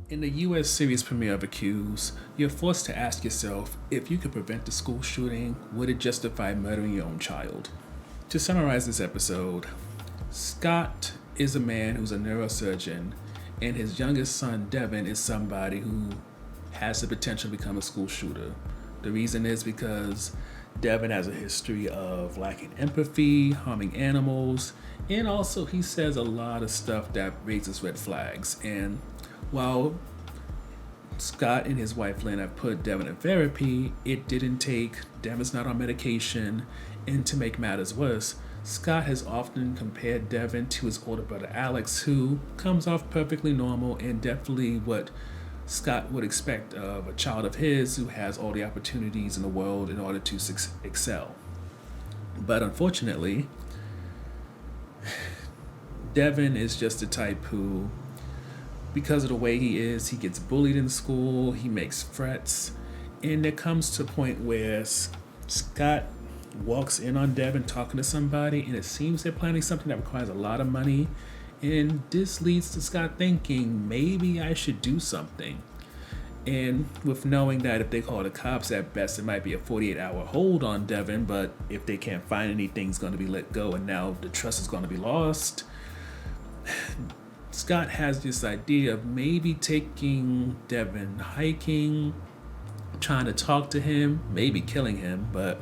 In the US series premiere of Accused, you're forced to ask yourself if you could prevent the school shooting, would it justify murdering your own child? To summarize this episode, Scott is a man who's a neurosurgeon, and his youngest son, Devin, is somebody who has the potential to become a school shooter. The reason is because Devin has a history of lacking empathy, harming animals, and also he says a lot of stuff that raises red flags. And while Scott and his wife Lynn have put Devin in therapy, it didn't take. Devin's not on medication, and to make matters worse, Scott has often compared Devin to his older brother Alex, who comes off perfectly normal and definitely what Scott would expect of a child of his who has all the opportunities in the world in order to excel. But unfortunately, Devin is just the type who, because of the way he is, he gets bullied in school, he makes threats, and it comes to a point where Scott walks in on Devin talking to somebody, and it seems they're planning something that requires a lot of money, and this leads to Scott thinking, maybe I should do something. And with knowing that if they call the cops, at best it might be a 48-hour hold on Devin, but if they can't find anything, it's going to be let go, and now the trust is going to be lost. Scott has this idea of maybe taking Devin hiking, trying to talk to him, maybe killing him, but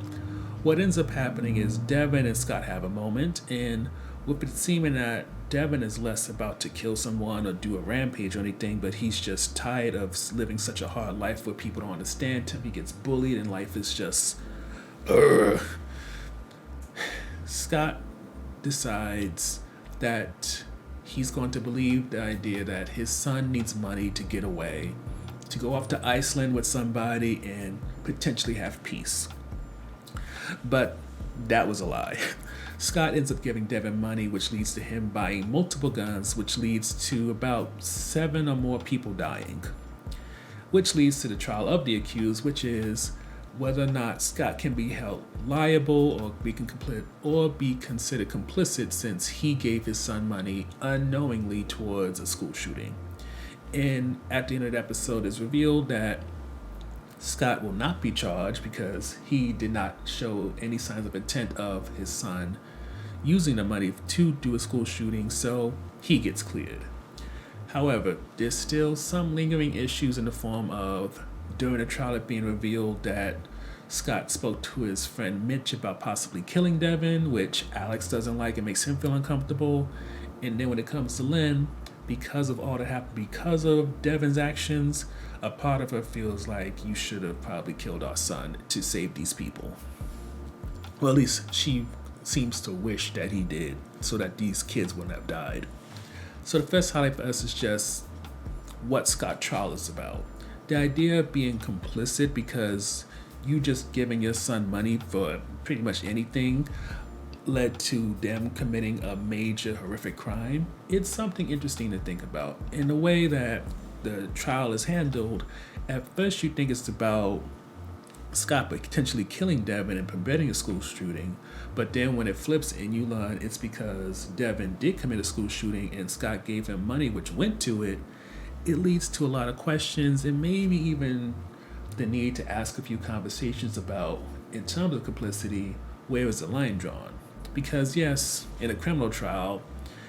what ends up happening is Devin and Scott have a moment, and with it seeming that Devin is less about to kill someone or do a rampage or anything, but he's just tired of living such a hard life where people don't understand him. He gets bullied and life is just... Ugh. Scott decides that he's going to believe the idea that his son needs money to get away, to go off to Iceland with somebody and potentially have peace. But that was a lie. Scott ends up giving Devin money, which leads to him buying multiple guns, which leads to about 7 or more people dying. Which leads to the trial of the accused, which is whether or not Scott can be held liable or be considered complicit since he gave his son money unknowingly towards a school shooting. And at the end of the episode, it's revealed that Scott will not be charged because he did not show any signs of intent of his son using the money to do a school shooting, so he gets cleared. However, there's still some lingering issues in the form of during the trial it being revealed that Scott spoke to his friend Mitch about possibly killing Devin, which Alex doesn't like. It makes him feel uncomfortable. And then when it comes to Lynn, because of all that happened, because of Devin's actions, a part of her feels like you should have probably killed our son to save these people. Well, at least she seems to wish that he did so that these kids wouldn't have died. So the first highlight for us is just what Scott trial is about. The idea of being complicit because you just giving your son money for pretty much anything led to them committing a major horrific crime. It's something interesting to think about. In the way that the trial is handled, at first you think it's about Scott potentially killing Devin and preventing a school shooting, but then when it flips and you learn it's because Devin did commit a school shooting and Scott gave him money which went to it, it leads to a lot of questions and maybe even the need to ask a few conversations about, in terms of complicity, where is the line drawn? Because yes, in a criminal trial,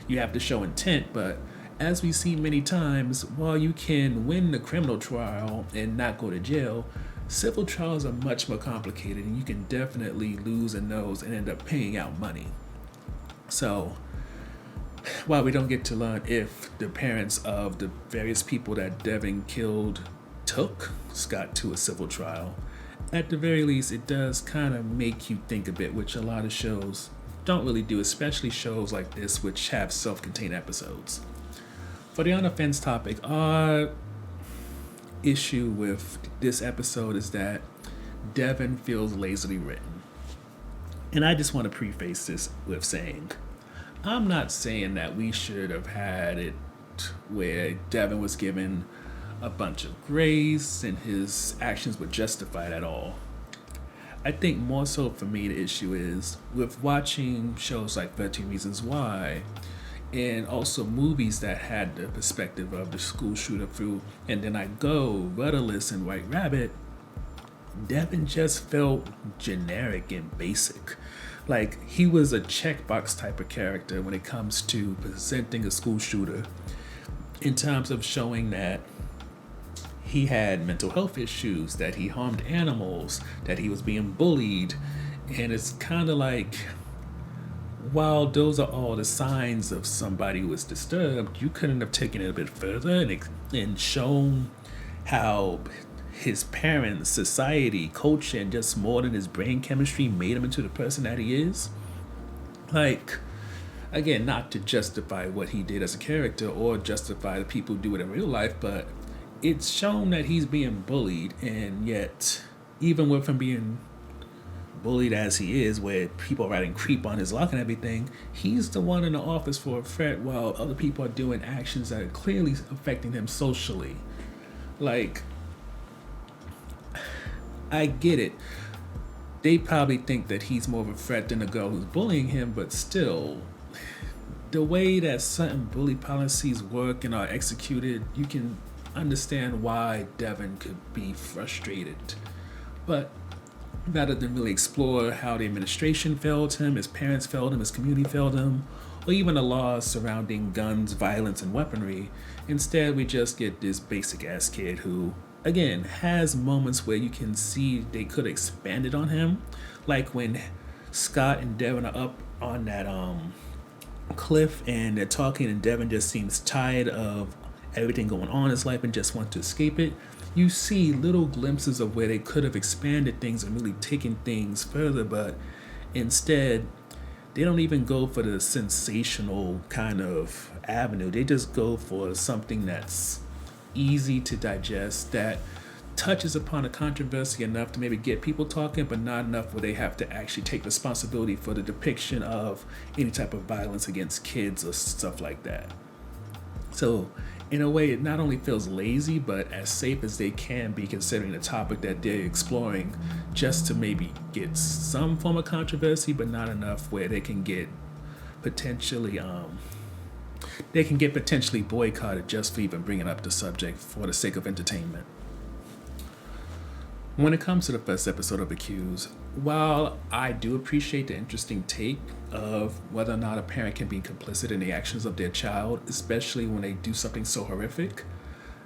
you have to show intent, but as we've seen many times, while you can win the criminal trial and not go to jail, civil trials are much more complicated and you can definitely lose in those and end up paying out money. So, while we don't get to learn if the parents of the various people that Devin killed took Scott to a civil trial, at the very least it does kind of make you think a bit, which a lot of shows don't really do, especially shows like this which have self-contained episodes. For the on-offense topic, our issue with this episode is that Devin feels lazily written. And I just want to preface this with saying, I'm not saying that we should have had it where Devin was given a bunch of grace and his actions were justified at all. I think more so for me the issue is with watching shows like 13 Reasons Why, and also movies that had the perspective of the school shooter through. And then I go Rudderless and White Rabbit. Devin just felt generic and basic. Like he was a checkbox type of character when it comes to presenting a school shooter, in terms of showing that he had mental health issues, that he harmed animals, that he was being bullied. And it's kind of like, while those are all the signs of somebody who was disturbed, you couldn't have taken it a bit further and shown how his parents, society, culture, and just more than his brain chemistry made him into the person that he is. Like, again, not to justify what he did as a character or justify the people who do it in real life, but it's shown that he's being bullied, and yet, even with him being bullied as he is, where people are writing creep on his lock and everything, he's the one in the office for a threat while other people are doing actions that are clearly affecting him socially. Like, I get it. They probably think that he's more of a threat than the girl who's bullying him, but still, the way that certain bully policies work and are executed, you can understand why Devin could be frustrated. But rather than really explore how the administration failed him, his parents failed him, his community failed him, or even the laws surrounding guns, violence, and weaponry, instead we just get this basic ass kid who, again, has moments where you can see they could have expanded on him. Like when Scott and Devin are up on that cliff and they're talking, and Devin just seems tired of everything going on in his life and just wants to escape it. You see little glimpses of where they could have expanded things and really taken things further, but instead they don't even go for the sensational kind of avenue. They just go for something that's easy to digest, that touches upon a controversy enough to maybe get people talking, but not enough where they have to actually take responsibility for the depiction of any type of violence against kids or stuff like that. So in a way, it not only feels lazy, but as safe as they can be, considering the topic that they're exploring, just to maybe get some form of controversy, but not enough where they can get potentially boycotted just for even bringing up the subject for the sake of entertainment. When it comes to the first episode of Accused, while I do appreciate the interesting take of whether or not a parent can be complicit in the actions of their child, especially when they do something so horrific,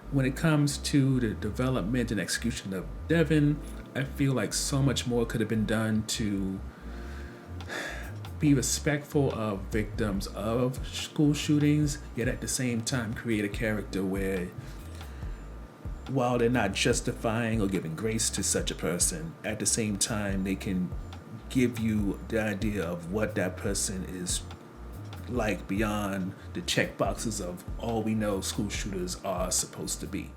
when it comes to the development and execution of Devin, I feel like so much more could have been done to be respectful of victims of school shootings, yet at the same time create a character where, while they're not justifying or giving grace to such a person, at the same time they can give you the idea of what that person is like beyond the check boxes of all we know school shooters are supposed to be.